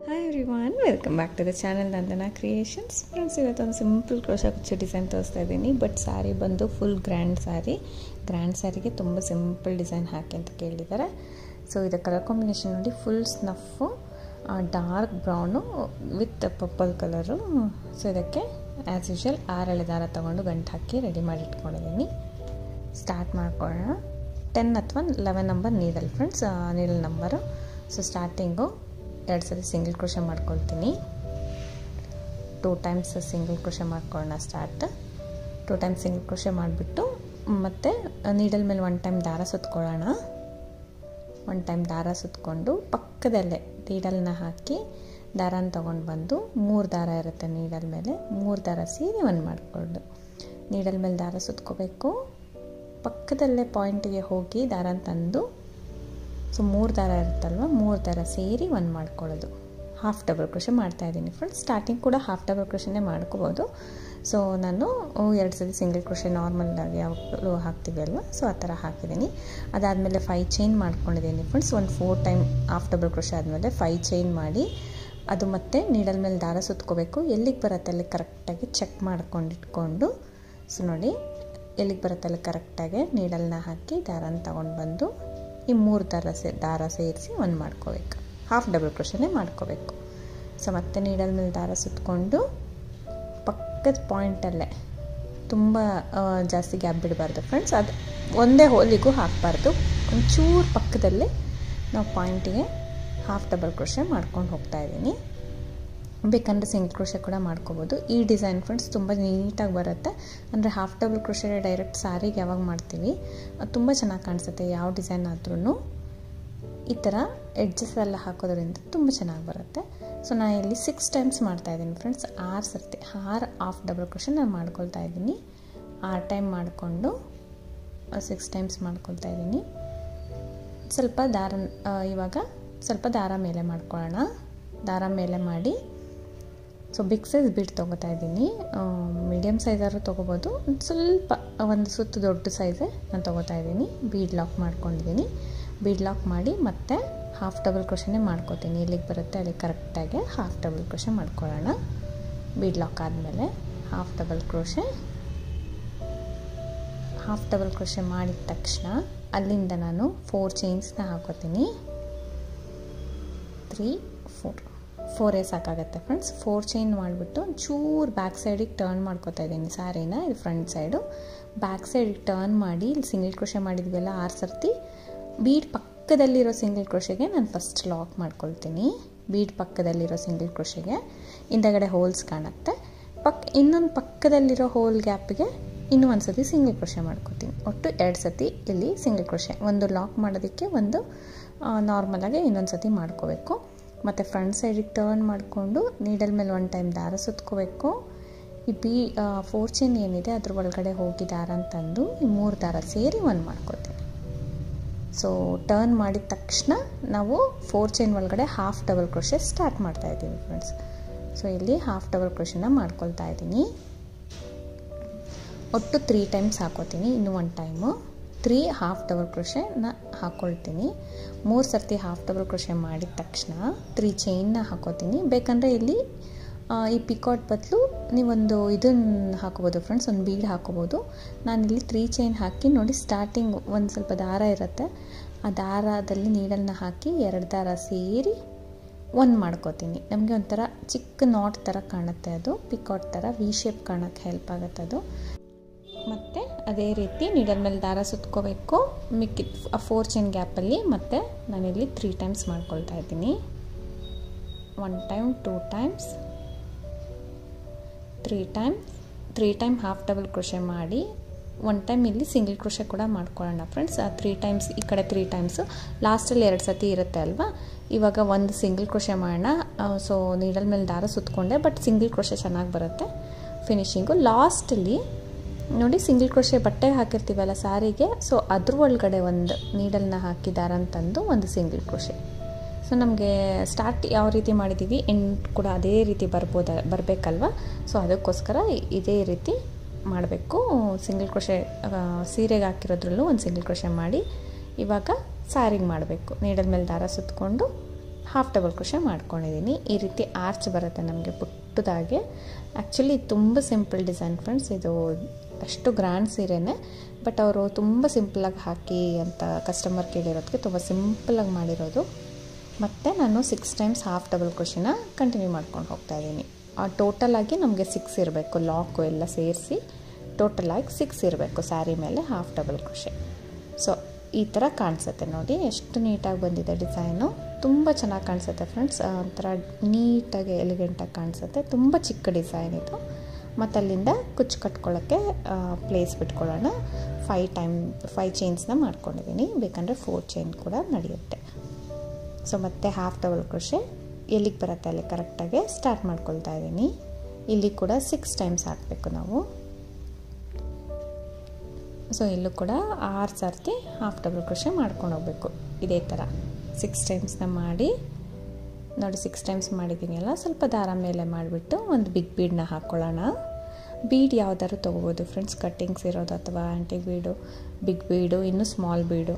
Hi everyone, welcome back to the channel Nandana creations. Friends, ಇವತ್ತೊಂದು simple crochet ಕುಚ್ಚು design ತೋರಿಸ್ತಾ ಇದ್ದೀನಿ. ಬಟ್ ಸ್ಯಾರಿ ಬಂದು ಫುಲ್ ಗ್ರ್ಯಾಂಡ್ ಸ್ಯಾರಿಗೆ ತುಂಬ ಸಿಂಪಲ್ ಡಿಸೈನ್ ಹಾಕಿ ಅಂತ ಕೇಳಿದ್ದಾರೆ. ಸೊ ಇದು ಕಲರ್ ಕಾಂಬಿನೇಷನ್ ನೋಡಿ, full snuff, dark brown with purple colour. So ಇದಕ್ಕೆ ಆ್ಯಸ್ ಯೂಶುವಲ್ 6 ಎಳೆ ದಾರ ತೊಗೊಂಡು ಗಂಟು ಹಾಕಿ ರೆಡಿ ಮಾಡಿ ಇಟ್ಕೊಂಡಿದ್ದೀನಿ. ಸ್ಟಾರ್ಟ್ ಮಾಡ್ಕೊಳ್ಳೋಣ. 10 ಅಥವಾ 11 number needle friends, needle number. So starting 2 ಸರಿ ಸಿಂಗಲ್ ಕ್ರೋಶೆ ಮಾಡ್ಕೊಳ್ತೀನಿ. 2 ಟೈಮ್ಸ್ ಸಿಂಗಲ್ ಕ್ರೋಶೆ ಮಾಡ್ಕೊಳ್ಳೋಣ. ಸ್ಟಾರ್ಟ್ 2 ಟೈಮ್ಸ್ ಸಿಂಗಲ್ ಕ್ರೋಶೆ ಮಾಡಿಬಿಟ್ಟು ಮತ್ತು ನೀಡಲ್ ಮೇಲೆ 1 ಟೈಮ್ ದಾರ ಸುತ್ಕೊಳ್ಳೋಣ. 1 ಟೈಮ್ ದಾರ ಸುತ್ಕೊಂಡು ಪಕ್ಕದಲ್ಲೇ ನೀಡಲ್ನ ಹಾಕಿ ದಾರನ ತೊಗೊಂಡು ಬಂದು 3 ದಾರ ಇರುತ್ತೆ ನೀಡಲ್ ಮೇಲೆ, 3 ದಾರ ಸೇರಿ 1 ಮಾಡಿಕೊಂಡು ನೀಡಲ್ ಮೇಲೆ ದಾರ ಸುತ್ಕೋಬೇಕು. ಪಕ್ಕದಲ್ಲೇ ಪಾಯಿಂಟಿಗೆ ಹೋಗಿ ದಾರನ ತಂದು, ಸೊ 3 ದಾರ ಇರುತ್ತಲ್ವ, 3 ದಾರ ಸೇರಿ 1 ಮಾಡ್ಕೊಳ್ಳೋದು. ಹಾಫ್ ಡಬಲ್ ಕ್ರೋಶೆ ಮಾಡ್ತಾಯಿದ್ದೀನಿ ಫ್ರೆಂಡ್ಸ್. ಸ್ಟಾರ್ಟಿಂಗ್ ಕೂಡ ಹಾಫ್ ಡಬಲ್ ಕ್ರೋಶೆನೇ ಮಾಡ್ಕೋಬೋದು. ಸೊ ನಾನು 2 ಸರಿ ಸಿಂಗಲ್ ಕ್ರೋಶೆ ನಾರ್ಮಲಾಗಿ ಯಾವಾಗಲೂ ಹಾಕ್ತೀವಿ ಅಲ್ವ, ಸೊ ಆ ಥರ ಹಾಕಿದ್ದೀನಿ. ಅದಾದಮೇಲೆ 5 ಚೈನ್ ಮಾಡ್ಕೊಂಡಿದ್ದೀನಿ friends. 4 time half double crochet ಆದಮೇಲೆ 5 ಚೈನ್ ಮಾಡಿ ಅದು ಮತ್ತೆ ನೀಡಲ್ ಮೇಲೆ ದಾರ ಸುತ್ಕೋಬೇಕು. ಎಲ್ಲಿಗೆ ಬರುತ್ತೆ ಅಲ್ಲಿ ಕರೆಕ್ಟಾಗಿ ಚೆಕ್ ಮಾಡ್ಕೊಂಡಿಟ್ಕೊಂಡು, ಸೊ ನೋಡಿ ಎಲ್ಲಿಗೆ ಬರುತ್ತೆ ಅಲ್ಲಿ ಕರೆಕ್ಟಾಗಿ ನೀಡಲ್ನ ಹಾಕಿ ದಾರನ ತೊಗೊಂಡು ಬಂದು ಈ 3 ದಾರ ಸೇರಿಸಿ 1 ಮಾಡ್ಕೋಬೇಕು. ಹಾಫ್ ಡಬಲ್ ಕ್ರೋಶೆನೇ ಮಾಡ್ಕೋಬೇಕು. ಸೊ ಮತ್ತೆ ನೀಡಲ್ ಮೇಲೆ ದಾರ ಸುತ್ಕೊಂಡು ಪಕ್ಕದ ಪಾಯಿಂಟಲ್ಲೇ, ತುಂಬ ಜಾಸ್ತಿ ಗ್ಯಾಪ್ ಬಿಡಬಾರ್ದು ಫ್ರೆಂಡ್ಸ್. ಅದು ಒಂದೇ ಹೋಲಿಗೂ ಹಾಕಬಾರ್ದು, ಒಂಚೂರು ಪಕ್ಕದಲ್ಲೇ ನಾವು ಪಾಯಿಂಟಿಗೆ ಹಾಫ್ ಡಬಲ್ ಕ್ರೋಶೆ ಮಾಡ್ಕೊಂಡು ಹೋಗ್ತಾಯಿದ್ದೀನಿ. ಬೇಕಂದರೆ ಸಿಂಗಲ್ ಕ್ರೋಶೆ ಕೂಡ ಮಾಡ್ಕೋಬೋದು. ಈ ಡಿಸೈನ್ ಫ್ರೆಂಡ್ಸ್ ತುಂಬ ನೀಟಾಗಿ ಬರುತ್ತೆ. ಅಂದರೆ ಹಾಫ್ ಡಬಲ್ ಕ್ರೋಶೆ ಡೈರೆಕ್ಟ್ ಸ್ಯಾರಿಗೆ ಯಾವಾಗ ಮಾಡ್ತೀವಿ ಅದು ತುಂಬ ಚೆನ್ನಾಗಿ ಕಾಣಿಸುತ್ತೆ. ಯಾವ ಡಿಸೈನ್ ಆದ್ರೂ ಈ ಥರ ಎಡ್ಜಸ್ ಎಲ್ಲ ಹಾಕೋದ್ರಿಂದ ತುಂಬ ಚೆನ್ನಾಗಿ ಬರುತ್ತೆ. ಸೊ ನಾನು ಇಲ್ಲಿ 6 ಟೈಮ್ಸ್ ಮಾಡ್ತಾಯಿದ್ದೀನಿ ಫ್ರೆಂಡ್ಸ್. 6 ಸರ್ತಿ 6 ಹಾಫ್ ಡಬಲ್ ಕ್ರೋಶೆ ನಾನು ಮಾಡ್ಕೊಳ್ತಾ ಇದ್ದೀನಿ. 6 ಟೈಮ್ ಮಾಡಿಕೊಂಡು 6 ಟೈಮ್ಸ್ ಮಾಡ್ಕೊಳ್ತಾ ಇದ್ದೀನಿ. ಸ್ವಲ್ಪ ದಾರ ಇವಾಗ ಸ್ವಲ್ಪ ದಾರ ಮೇಲೆ ಮಾಡ್ಕೊಳ್ಳೋಣ. ದಾರ ಮೇಲೆ ಮಾಡಿ, ಸೊ ಬಿಗ್ ಸೈಜ್ ಬೀಡ್ ತೊಗೋತಾ ಇದ್ದೀನಿ. ಮೀಡಿಯಮ್ ಸೈಜಾದ್ರೂ ತೊಗೋಬೋದು, ಸ್ವಲ್ಪ ಒಂದು ಸುತ್ತು ದೊಡ್ಡ ಸೈಜೇ ನಾನು ತೊಗೋತಾ ಇದ್ದೀನಿ. ಬೀಡ್ ಲಾಕ್ ಮಾಡ್ಕೊಂಡಿದ್ದೀನಿ. ಬೀಡ್ ಲಾಕ್ ಮಾಡಿ ಮತ್ತೆ ಹಾಫ್ ಡಬಲ್ ಕ್ರೋಶೆನೇ ಮಾಡ್ಕೋತೀನಿ. ಎಲ್ಲಿಗೆ ಬರುತ್ತೆ ಅಲ್ಲಿ ಕರೆಕ್ಟಾಗಿ ಹಾಫ್ ಡಬಲ್ ಕ್ರೋಶೆ ಮಾಡ್ಕೊಳ್ಳೋಣ. ಬೀಡ್ ಲಾಕ್ ಆದಮೇಲೆ ಹಾಫ್ ಡಬಲ್ ಕ್ರೋಶೆ ಮಾಡಿದ ತಕ್ಷಣ ಅಲ್ಲಿಂದ ನಾನು 4 ಚೈನ್ಸ್ನ ಹಾಕೋತೀನಿ. 3, 4 ಸಾಕಾಗುತ್ತೆ ಫ್ರೆಂಡ್ಸ್. 4 ಚೈನ್ ಮಾಡಿಬಿಟ್ಟು ಚೂರು ಬ್ಯಾಕ್ ಸೈಡಿಗೆ ಟರ್ನ್ ಮಾಡ್ಕೋತಾ ಇದ್ದೀನಿ ಸ್ಯಾರಿನ. ಇದು ಫ್ರಂಟ್ ಸೈಡು. ಬ್ಯಾಕ್ ಸೈಡಿಗೆ ಟರ್ನ್ ಮಾಡಿ ಇಲ್ಲಿ ಸಿಂಗಲ್ ಕ್ರೋಶೆ ಮಾಡಿದ್ವಲ್ಲ 6 ಸರ್ತಿ, ಬೀಡ್ ಪಕ್ಕದಲ್ಲಿರೋ ಸಿಂಗಲ್ ಕ್ರೋಶೆಗೆ ನಾನು ಫಸ್ಟ್ ಲಾಕ್ ಮಾಡ್ಕೊಳ್ತೀನಿ. ಬೀಡ್ ಪಕ್ಕದಲ್ಲಿರೋ ಸಿಂಗಲ್ ಕ್ರೋಶೆಗೆ ಹಿಂದಗಡೆ ಹೋಲ್ಸ್ ಕಾಣುತ್ತೆ. ಇನ್ನೊಂದು ಪಕ್ಕದಲ್ಲಿರೋ ಹೋಲ್ ಗ್ಯಾಪಿಗೆ ಇನ್ನೂ ಒಂದು ಸತಿ ಸಿಂಗಲ್ ಕ್ರೋಶೆ ಮಾಡ್ಕೊತೀನಿ. ಒಟ್ಟು 2 ಸತಿ ಇಲ್ಲಿ ಸಿಂಗಲ್ ಕ್ರೋಶೆ, ಒಂದು ಲಾಕ್ ಮಾಡೋದಕ್ಕೆ, ಒಂದು ನಾರ್ಮಲಾಗಿ ಇನ್ನೊಂದು ಸತಿ ಮಾಡ್ಕೋಬೇಕು. ಮತ್ತು ಫ್ರಂಟ್ ಸೈಡಿಗೆ ಟರ್ನ್ ಮಾಡಿಕೊಂಡು ನೀಡಲ್ ಮೇಲೆ 1 ಟೈಮ್ ದಾರ ಸುತ್ಕೋಬೇಕು. ಈ 4 ಚೈನ್ ಏನಿದೆ ಅದ್ರ ಒಳಗಡೆ ಹೋಗಿ ದಾರ ತಂದು ಈ 3 ದಾರ ಸೇರಿ 1 ಮಾಡ್ಕೊತೀನಿ. ಸೊ ಟರ್ನ್ ಮಾಡಿದ ತಕ್ಷಣ ನಾವು 4 ಚೈನ್ ಒಳಗಡೆ ಹಾಫ್ ಡಬಲ್ ಕ್ರೋಶೆ ಸ್ಟಾರ್ಟ್ ಮಾಡ್ತಾ ಇದ್ದೀವಿ ಫ್ರೆಂಡ್ಸ್. ಸೊ ಇಲ್ಲಿ ಹಾಫ್ ಡಬಲ್ ಕ್ರೋಶೆನ ಮಾಡ್ಕೊಳ್ತಾ ಇದ್ದೀನಿ. ಒಟ್ಟು 3 ಟೈಮ್ಸ್ ಹಾಕೋತೀನಿ. ಇನ್ನೂ 1 ಟೈಮು 3 ಹಾಫ್ ಡಬಲ್ ಕ್ರೋಶೆನ ಹಾಕ್ಕೊಳ್ತೀನಿ. 3 ಸರ್ತಿ ಹಾಫ್ ಡಬಲ್ ಕ್ರೋಶೆ ಮಾಡಿದ ತಕ್ಷಣ 3 ಚೈನ್ನ ಹಾಕೋತೀನಿ. ಬೇಕಂದರೆ ಇಲ್ಲಿ ಈ ಪಿಕಾಟ್ ಬದಲು ನೀವೊಂದು ಇದನ್ನು ಹಾಕೋಬೋದು ಫ್ರೆಂಡ್ಸ್, ಒಂದು ಬೀಡ್ ಹಾಕೋಬೋದು. ನಾನಿಲ್ಲಿ 3 ಚೈನ್ ಹಾಕಿ ನೋಡಿ, ಸ್ಟಾರ್ಟಿಂಗ್ ಒಂದು ಸ್ವಲ್ಪ ದಾರ ಇರುತ್ತೆ, ಆ ದಾರದಲ್ಲಿ ನೀಡಲ್ನ ಹಾಕಿ 2 ದಾರ ಸೇರಿ 1 ಮಾಡ್ಕೋತೀನಿ. ನಮಗೆ ಒಂಥರ ಚಿಕ್ಕ ನಾಟ್ ಥರ ಕಾಣುತ್ತೆ, ಅದು ಪಿಕಾಟ್ ಥರ ವಿ ಶೇಪ್ ಕಾಣೋಕ್ಕೆ ಹೆಲ್ಪ್ ಆಗುತ್ತೆ ಅದು. ಮತ್ತು ಅದೇ ರೀತಿ ನೀಡಲ್ ಮೇಲೆ ದಾರ ಸುತ್ಕೋಬೇಕು. ಮಿಕ್ಕಿದ 4 ಚೈನ್ ಗ್ಯಾಪಲ್ಲಿ ಮತ್ತೆ ನಾನಿಲ್ಲಿ 3 ಟೈಮ್ಸ್ ಮಾಡ್ಕೊಳ್ತಾ ಇದ್ದೀನಿ. 1 time, 2 times, 3 time half double crochet ಮಾಡಿ 1 ಟೈಮ್ ಇಲ್ಲಿ ಸಿಂಗಲ್ ಕ್ರೋಶೆ ಕೂಡ ಮಾಡ್ಕೊಳ್ಳೋಣ ಫ್ರೆಂಡ್ಸ್. 3 ಟೈಮ್ಸ್ ಈ ಕಡೆ, 3 ಟೈಮ್ಸು ಲಾಸ್ಟಲ್ಲಿ 2 ಸತಿ ಇರುತ್ತೆ ಅಲ್ವಾ. ಇವಾಗ ಒಂದು ಸಿಂಗಲ್ ಕ್ರೋಶೆ ಮಾಡೋಣ. ಸೊ ನೀಡಲ್ ಮೇಲೆ ದಾರ ಸುತ್ಕೊಂಡೆ, ಬಟ್ ಸಿಂಗಲ್ ಕ್ರೋಶೆ ಚೆನ್ನಾಗಿ ಬರುತ್ತೆ ಫಿನಿಶಿಂಗು. ಲಾಸ್ಟಲ್ಲಿ ನೋಡಿ ಸಿಂಗಲ್ ಕ್ರೋಶೆ ಬಟ್ಟೆ ಹಾಕಿರ್ತೀವಲ್ಲ ಸ್ಯಾರಿಗೆ, ಸೊ ಅದ್ರ ಒಳಗಡೆ ಒಂದು ನೀಡಲ್ನ ಹಾಕಿ ದಾರನ ತಂದು ಒಂದು ಸಿಂಗಲ್ ಕ್ರೋಶೆ. ಸೊ ನಮಗೆ ಸ್ಟಾರ್ಟ್ ಯಾವ ರೀತಿ ಮಾಡಿದ್ದೀವಿ ಎಂಡ್ ಕೂಡ ಅದೇ ರೀತಿ ಬರಬೇಕಲ್ವ. ಸೊ ಅದಕ್ಕೋಸ್ಕರ ಇದೇ ರೀತಿ ಮಾಡಬೇಕು. ಸಿಂಗಲ್ ಕ್ರೋಶೆ ಸೀರೆಗೆ ಹಾಕಿರೋದ್ರಲ್ಲೂ ಒಂದು ಸಿಂಗಲ್ ಕ್ರೋಶೆ ಮಾಡಿ ಇವಾಗ ಸ್ಯಾರಿಗೆ ಮಾಡಬೇಕು. ನೀಡಲ್ ಮೇಲೆ ದಾರ ಸುತ್ಕೊಂಡು ಹಾಫ್ ಡಬಲ್ ಕ್ರೋಶೆ ಮಾಡ್ಕೊಂಡಿದ್ದೀನಿ. ಈ ರೀತಿ ಆರ್ಚ್ ಬರುತ್ತೆ ನಮಗೆ ಪುಟ್ಟದಾಗೆ. ಆ್ಯಕ್ಚುಲಿ ತುಂಬ ಸಿಂಪಲ್ ಡಿಸೈನ್ ಫ್ರೆಂಡ್ಸ್, ಇದು ಅಷ್ಟು ಗ್ರ್ಯಾಂಡ್ ಸೀರೆನೇ, ಬಟ್ ಅವರು ತುಂಬ ಸಿಂಪಲಾಗಿ ಹಾಕಿ ಅಂತ ಕಸ್ಟಮರ್ ಕೇಳಿರೋದಕ್ಕೆ ತುಂಬ ಸಿಂಪಲಾಗಿ ಮಾಡಿರೋದು. ಮತ್ತು ನಾನು 6 ಟೈಮ್ಸ್ ಹಾಫ್ ಡಬಲ್ ಕ್ರೋಶೆನ ಕಂಟಿನ್ಯೂ ಮಾಡ್ಕೊಂಡು ಹೋಗ್ತಾಯಿದ್ದೀನಿ. ಟೋಟಲಾಗಿ ನಮಗೆ 6 ಇರಬೇಕು, ಲಾಕು ಎಲ್ಲ ಸೇರಿಸಿ ಟೋಟಲಾಗಿ 6 ಇರಬೇಕು ಸ್ಯಾರಿ ಮೇಲೆ ಹಾಫ್ ಡಬಲ್ ಕ್ರೋಶೆ. ಸೊ ಈ ಥರ ಕಾಣಿಸುತ್ತೆ ನೋಡಿ, ಎಷ್ಟು ನೀಟಾಗಿ ಬಂದಿದೆ ಡಿಸೈನು. ತುಂಬ ಚೆನ್ನಾಗಿ ಕಾಣಿಸುತ್ತೆ ಫ್ರೆಂಡ್ಸ್, ಒಂಥರ ನೀಟಾಗಿ ಎಲಿಗೆಂಟಾಗಿ ಕಾಣಿಸುತ್ತೆ. ತುಂಬ ಚಿಕ್ಕ ಡಿಸೈನ್ ಇದು. ಮತ್ತು ಅಲ್ಲಿಂದ ಕುಚ್ಚು ಕಟ್ಕೊಳ್ಳೋಕ್ಕೆ ಪ್ಲೇಸ್ ಬಿಟ್ಕೊಳ್ಳೋಣ. 5 ಚೈನ್ಸ್ನ ಮಾಡ್ಕೊಂಡಿದ್ದೀನಿ, ಬೇಕಂದರೆ 4 ಚೈನ್ ಕೂಡ ನಡೆಯುತ್ತೆ. ಸೊ ಮತ್ತೆ ಹಾಫ್ ಡಬಲ್ ಕ್ರೋಶೆ ಎಲ್ಲಿಗೆ ಬರುತ್ತೆ ಅಲ್ಲಿ ಕರೆಕ್ಟಾಗಿ ಸ್ಟಾರ್ಟ್ ಮಾಡ್ಕೊಳ್ತಾ ಇದ್ದೀನಿ. ಇಲ್ಲಿ ಕೂಡ 6 ಟೈಮ್ಸ್ ಹಾಕಬೇಕು ನಾವು. ಸೊ ಇಲ್ಲೂ ಕೂಡ 6 ಸರ್ತಿ ಹಾಫ್ ಡಬಲ್ ಕ್ರೋಶೆ ಮಾಡ್ಕೊಂಡು ಹೋಗಬೇಕು. ಇದೇ ಥರ 6 ಟೈಮ್ಸ್ನ ಮಾಡಿ ನೋಡಿ. 6 ಟೈಮ್ಸ್ ಮಾಡಿದ್ದೀನಿ ಅಲ್ಲ, ಸ್ವಲ್ಪ ದಾರ ಮೇಲೆ ಮಾಡಿಬಿಟ್ಟು ಒಂದು ಬಿಗ್ ಬೀಡನ್ನ ಹಾಕ್ಕೊಳ್ಳೋಣ. ಬೀಡ್ ಯಾವ್ದಾದ್ರು ತೊಗೋಬೋದು ಫ್ರೆಂಡ್ಸ್, ಕಟ್ಟಿಂಗ್ಸ್ ಇರೋದು ಅಥವಾ ಆ್ಯಂಟಿಕ್ ಬೀಡು, ಬಿಗ್ ಬೀಡು, ಇನ್ನೂ ಸ್ಮಾಲ್ ಬೀಡು,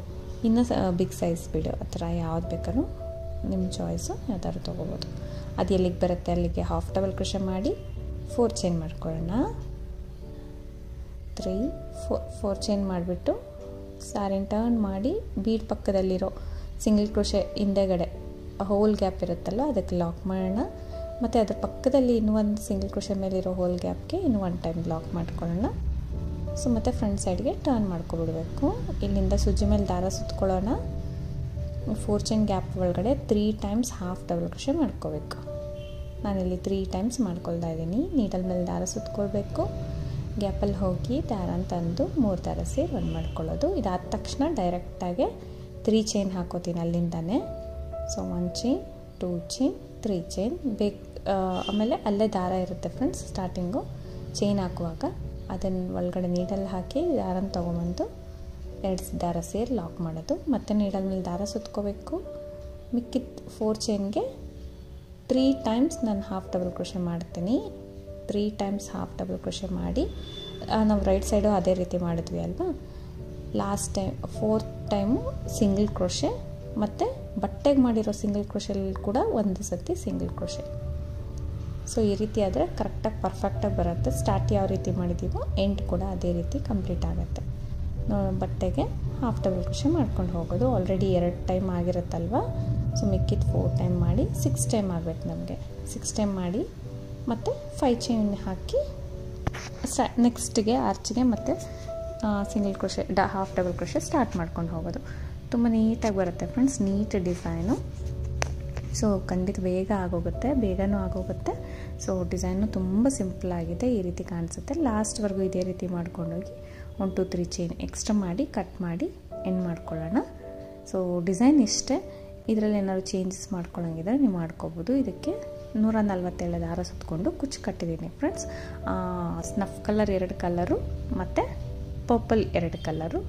ಇನ್ನೂ ಬಿಗ್ ಸೈಜ್ ಬೀಡು, ಆ ಥರ ಯಾವ್ದು ಬೇಕಾದ್ರೂ ನಿಮ್ಮ ಚಾಯ್ಸು ಯಾವ್ದಾದ್ರು ತೊಗೋಬೋದು. ಅದು ಎಲ್ಲಿಗೆ ಬರುತ್ತೆ ಅಲ್ಲಿಗೆ ಹಾಫ್ ಡಬಲ್ ಕ್ರೋಶೆ ಮಾಡಿ 4 ಚೈನ್ ಮಾಡ್ಕೊಳ್ಳೋಣ. 3 4 ಚೈನ್ ಮಾಡಿಬಿಟ್ಟು ಸ್ಯಾರಿನ ಟರ್ನ್ ಮಾಡಿ ಬೀಡ್ ಪಕ್ಕದಲ್ಲಿರೋ ಸಿಂಗಲ್ ಕ್ರೋಶೆ ಹಿಂದೆಗಡೆ ಹೋಲ್ ಗ್ಯಾಪ್ ಇರುತ್ತಲ್ಲ ಅದಕ್ಕೆ ಲಾಕ್ ಮಾಡೋಣ. ಮತ್ತು ಅದ್ರ ಪಕ್ಕದಲ್ಲಿ ಇನ್ನೂ ಒಂದು ಸಿಂಗಲ್ ಕ್ರೋಶೆ ಮೇಲಿರೋ ಹೋಲ್ ಗ್ಯಾಪ್ಗೆ ಇನ್ನೂ 1 ಟೈಮ್ ಲಾಕ್ ಮಾಡ್ಕೊಳ್ಳೋಣ. ಸೊ ಮತ್ತು ಫ್ರಂಟ್ ಸೈಡ್ಗೆ ಟರ್ನ್ ಮಾಡ್ಕೊಬಿಡ್ಬೇಕು. ಇಲ್ಲಿಂದ ಸುಜ್ಜಿ ಮೇಲೆ ದಾರ ಸುತ್ಕೊಳ್ಳೋಣ. 4 ಚೈನ್ ಗ್ಯಾಪ್ ಒಳಗಡೆ 3 ಟೈಮ್ಸ್ ಹಾಫ್ ಡಬಲ್ ಕ್ರೋಶೆ ಮಾಡ್ಕೋಬೇಕು. ನಾನಿಲ್ಲಿ 3 ಟೈಮ್ಸ್ ಮಾಡ್ಕೊಳ್ತಾ ಇದ್ದೀನಿ. ನೀಡಲ್ ಮೇಲೆ ದಾರ ಸುತ್ಕೊಳ್ಬೇಕು. ಗ್ಯಾಪಲ್ಲಿ ಹೋಗಿ ದಾರನ ತಂದು 3 ದಾರ ಸೇರಿ 1 ಮಾಡ್ಕೊಳ್ಳೋದು. ಇದಾದ ತಕ್ಷಣ ಡೈರೆಕ್ಟಾಗಿ 3 ಚೈನ್ ಹಾಕೋತೀನಿ ಅಲ್ಲಿಂದಾನೆ. ಸೊ 1 ಚೈನ್, 2 ಚೈನ್, 3 ಚೈನ್ ಆಮೇಲೆ ಅಲ್ಲೇ ದಾರ ಇರುತ್ತೆ ಫ್ರೆಂಡ್ಸ್ ಸ್ಟಾರ್ಟಿಂಗು ಚೈನ್ ಹಾಕುವಾಗ. ಅದನ್ನು ಒಳಗಡೆ ನೀಡಲ್ ಹಾಕಿ ದಾರನ ತೊಗೊಂಬಂದು 2 ದಾರ ಸೇರಿ ಲಾಕ್ ಮಾಡೋದು. ಮತ್ತು ನೀಡಲ್ ಮೇಲೆ ದಾರ ಸುತ್ಕೋಬೇಕು. ಮಿಕ್ಕಿದ 4 ಚೈನ್ಗೆ 3 ಟೈಮ್ಸ್ ನಾನು ಹಾಫ್ ಡಬಲ್ ಕ್ರೋಶೆ ಮಾಡ್ತೀನಿ. 3 ಟೈಮ್ಸ್ ಹಾಫ್ ಡಬಲ್ ಕ್ರೋಶೆ ಮಾಡಿ ನಾವು ರೈಟ್ ಸೈಡು ಅದೇ ರೀತಿ ಮಾಡಿದ್ವಿ ಅಲ್ವಾ. Last time 4th time single crochet, ಮತ್ತು ಬಟ್ಟೆಗೆ ಮಾಡಿರೋ ಸಿಂಗಲ್ ಕ್ರೋಶೆಲ್ಲಿ ಕೂಡ 1 ಸರ್ತಿ ಸಿಂಗಲ್ ಕ್ರೋಶೆ. ಸೊ ಈ ರೀತಿ ಆದರೆ ಕರೆಕ್ಟಾಗಿ ಪರ್ಫೆಕ್ಟಾಗಿ ಬರುತ್ತೆ. ಸ್ಟಾರ್ಟ್ ಯಾವ ರೀತಿ ಮಾಡಿದ್ದೀವೋ ಎಂಡ್ ಕೂಡ ಅದೇ ರೀತಿ ಕಂಪ್ಲೀಟ್ ಆಗುತ್ತೆ. ಬಟ್ಟೆಗೆ ಹಾಫ್ ಡಬಲ್ ಕ್ರೋಶೆ ಮಾಡ್ಕೊಂಡು ಹೋಗೋದು. Already 2 time ಆಗಿರುತ್ತಲ್ವ. ಸೊ ಮಿಕ್ಕಿದ 4 ಟೈಮ್ ಮಾಡಿ 6 ಟೈಮ್ ಆಗಬೇಕು ನಮಗೆ. 6 ಟೈಮ್ ಮಾಡಿ ಮತ್ತು 5 ಚೈನ್ ಹಾಕಿ ನೆಕ್ಸ್ಟ್ಗೆ ಆರ್ಚ್ಗೆ ಮತ್ತು single crochet half double crochet start ಮಾಡ್ಕೊಂಡು ಹೋಗೋದು. ತುಂಬ ನೀಟಾಗಿ ಬರುತ್ತೆ ಫ್ರೆಂಡ್ಸ್, ನೀಟ್ ಡಿಸೈನು. ಸೊ ಖಂಡಿತ ಬೇಗನೂ ಆಗೋಗುತ್ತೆ. ಸೊ ಡಿಸೈನು ತುಂಬ ಸಿಂಪಲ್ಲಾಗಿದೆ, ಈ ರೀತಿ ಕಾಣಿಸುತ್ತೆ. ಲಾಸ್ಟ್ವರೆಗೂ ಇದೇ ರೀತಿ ಮಾಡ್ಕೊಂಡೋಗಿ 1 2 3 ಚೈನ್ ಎಕ್ಸ್ಟ್ರಾ ಮಾಡಿ ಕಟ್ ಮಾಡಿ ಎಂಡ್ ಮಾಡ್ಕೊಳ್ಳೋಣ. ಸೊ ಡಿಸೈನ್ ಇಷ್ಟೇ. ಇದರಲ್ಲಿ ಏನಾದ್ರು ಚೇಂಜಸ್ ಮಾಡ್ಕೊಳ್ಳೋಂಗಿದ್ರೆ ನೀವು ಮಾಡ್ಕೋಬೋದು. ಇದಕ್ಕೆ 147 ದಾರ ಸುತ್ತಕೊಂಡು ಕುಚ್ಚು ಕಟ್ಟಿದ್ದೀನಿ ಫ್ರೆಂಡ್ಸ್. ಸ್ನಫ್ ಕಲರ್ 2 ಕಲರು ಮತ್ತು ಪರ್ಪಲ್ 2 ಕಲರು,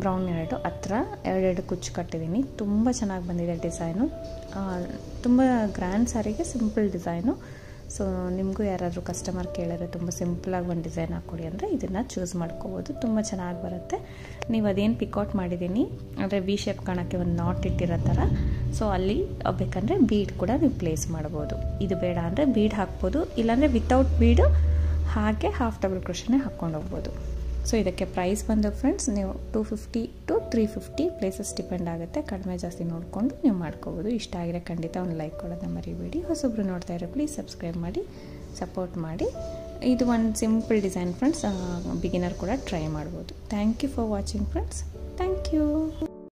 ಬ್ರೌನ್ 2 ಹತ್ರ 2 ಕುಚ್ಚು ಕಟ್ಟಿದ್ದೀನಿ. ತುಂಬ ಚೆನ್ನಾಗಿ ಬಂದಿದೆ ಡಿಸೈನು. ತುಂಬ ಗ್ರ್ಯಾಂಡ್ ಸ್ಯಾರಿಗೆ ಸಿಂಪಲ್ ಡಿಸೈನು. ಸೊ ನಿಮಗೂ ಯಾರಾದರೂ ಕಸ್ಟಮರ್ ಕೇಳಿದ್ರೆ ತುಂಬ ಸಿಂಪಲಾಗಿ ಒಂದು ಡಿಸೈನ್ ಹಾಕ್ಕೊಡಿ ಅಂದರೆ ಇದನ್ನು ಚೂಸ್ ಮಾಡ್ಕೋಬೋದು. ತುಂಬ ಚೆನ್ನಾಗಿ ಬರುತ್ತೆ. ನೀವು ಅದೇನು ಪಿಕೌಟ್ ಮಾಡಿದ್ದೀನಿ ಅಂದರೆ ವಿ ಶೇಪ್ ಕಾಣೋಕ್ಕೆ ಒಂದು ನಾಟ್ ಇಟ್ಟಿರೋ ಥರ. ಸೊ ಅಲ್ಲಿ ಬೇಕಂದರೆ ಬೀಡ್ ಕೂಡ ನೀವು ಪ್ಲೇಸ್ ಮಾಡ್ಬೋದು. ಇದು ಬೇಡ ಅಂದರೆ ಬೀಡ್ ಹಾಕ್ಬೋದು, ಇಲ್ಲಾಂದರೆ ವಿತೌಟ್ ಬೀಡು ಹಾಗೆ ಹಾಫ್ ಡಬಲ್ ಕ್ರೋಶೆನೇ ಹಾಕ್ಕೊಂಡು ಹೋಗ್ಬೋದು. ಸೊ ಇದಕ್ಕೆ ಪ್ರೈಸ್ ಬಂದು ಫ್ರೆಂಡ್ಸ್ ನೀವು 250 to 350 ಪ್ಲೇಸಸ್ ಡಿಪೆಂಡ್ ಆಗುತ್ತೆ. ಕಡಿಮೆ ಜಾಸ್ತಿ ನೋಡಿಕೊಂಡು ನೀವು ಮಾಡ್ಕೋಬೋದು. ಇಷ್ಟ ಆಗಿರೋ ಖಂಡಿತ ಒಂದು ಲೈಕ್ ಕೊಡೋದನ್ನ ಮರಿಬೇಡಿ. ಹೊಸೊಬ್ರು ನೋಡ್ತಾ ಇರೋ ಪ್ಲೀಸ್ ಸಬ್ಸ್ಕ್ರೈಬ್ ಮಾಡಿ ಸಪೋರ್ಟ್ ಮಾಡಿ. ಇದು ಒಂದು ಸಿಂಪಲ್ ಡಿಸೈನ್ ಫ್ರೆಂಡ್ಸ್, ಬಿಗಿನರ್ ಕೂಡ ಟ್ರೈ ಮಾಡ್ಬೋದು. Thank you for watching friends. Thank you.